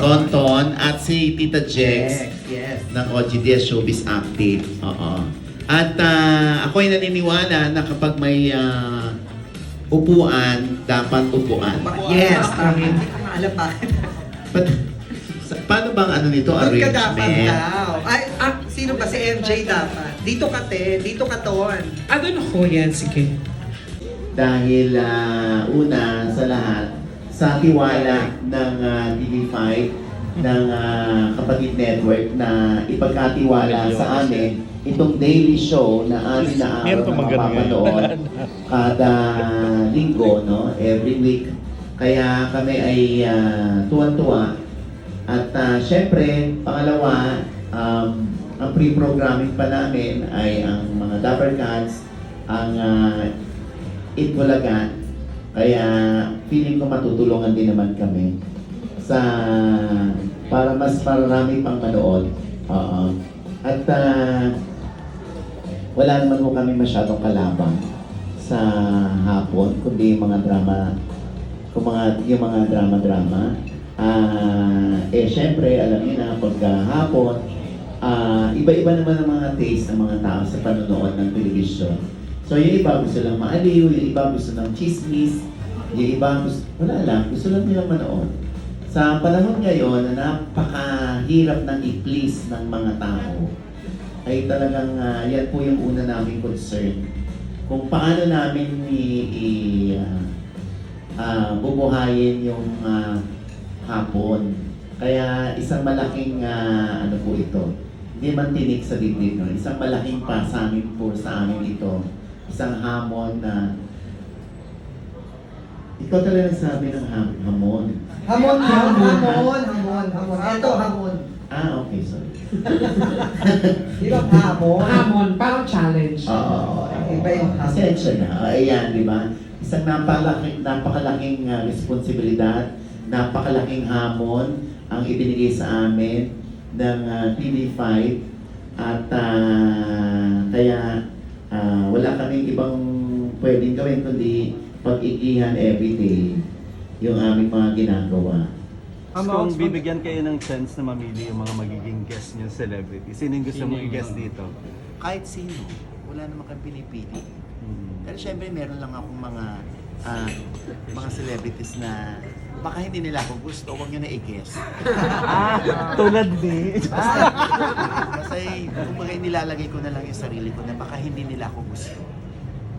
Tonton at si Tita Jex Yes. ng OGDS Showbiz Update. Oo. At ako ay naniniwala na kapag may upuan, dapat upuan. Yes, amin. Alam bakit? Paano bang ano nito? Doon ka dapat Arrangement? daw. Ay, sino ba? Si MJ dapat. Dito ka, te. Dito ka, Ton. Ano ako yan? Sige. Dahil una sa lahat, sa tiwala ng TV5, ng Kapatid Network na ipagkatiwala sa amin itong daily show na amin na araw na mapapanood kada linggo, no? Every week. Kaya kami ay tuwan-tuwa. At syempre, pangalawa, ang pre-programming pa namin ay ang mga Dapper Cats, ang Itbulaga. Kaya feeling ko matutulungan din naman kami sa para mas marami pang manood. At wala naman po kami masyadong kalabang sa hapon, kundi yung mga drama, yung mga drama-drama. Syempre, alam niyo na, pagkahapon, iba-iba naman ang mga taste ng mga tao sa panonood ng television. So, yung iba gusto lang maaliw, yung iba gusto ng chismis, yung iba gusto, wala lang, gusto lang nilang manood. Sa panahon ngayon na napakahirap ng i-please ng mga tao, ay talagang yan po yung una naming concern. Kung paano namin bubuhayin yung hapon. Kaya isang malaking ano po ito, hindi man tinik sa dibdib, no? Isang malaking pasanin po sa amin ito. Isang hamon na ikaw talaga nagsabi ng hamon. Hamon. Ito, hamon. Okay, sorry. Di ba hamon? Hamon, parang challenge. Oo. Iba yung hamon. Pasensya na. Ayan, di ba? Isang napakalaking responsibilidad, napakalaking hamon ang ibinigay sa amin ng TV5 at kaya wala kaming ibang pwedeng gawin kundi pag-igihan everyday yung aming mga ginagawa. Kung bibigyan kayo ng chance na mamili yung mga magiging guest niyo celebrity, sino yung gusto mo i-guest dito? Kahit sino, wala naman kang pinipili. Pero syempre meron lang akong mga celebrities na baka hindi nila ako gusto, huwag nyo na i-guess. Tulad ni... Kasi kumbaga nilalagay ko na lang yung sarili ko na baka hindi nila ako gusto.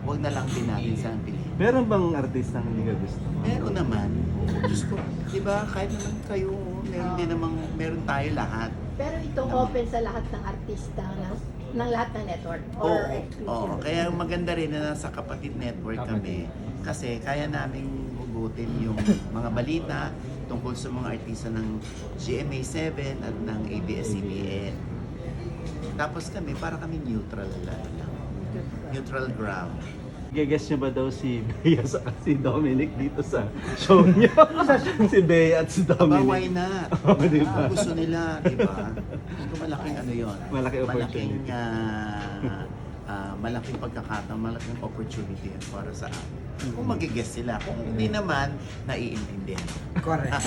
Huwag na lang din natin sa piliin. Meron bang artista na hindi ka gusto? Meron naman. Diyos ko, di ba, kahit naman kayo, meron tayo lahat. Pero ito open sa lahat ng artista ng lahat ng network or Oo, kaya maganda rin na nasa Kapatid Network kami kasi kaya naming hugutin yung mga balita tungkol sa mga artista ng GMA7 at ng ABS-CBN. Tapos kami, para kami neutral lang. Neutral ground. Gagess niyo ba daw si Bea at si Dominic dito sa show niyo? Si Bea at si Aba, Dominic. why not? Diba? Kung gusto nila, di ba? Gusto malaking ano yun. Malaking opportunity. Malaking pagkakataon, malaking opportunity yun para sa amin. Kung mag-guess sila, kung hindi naman, naiintindihan. Correct.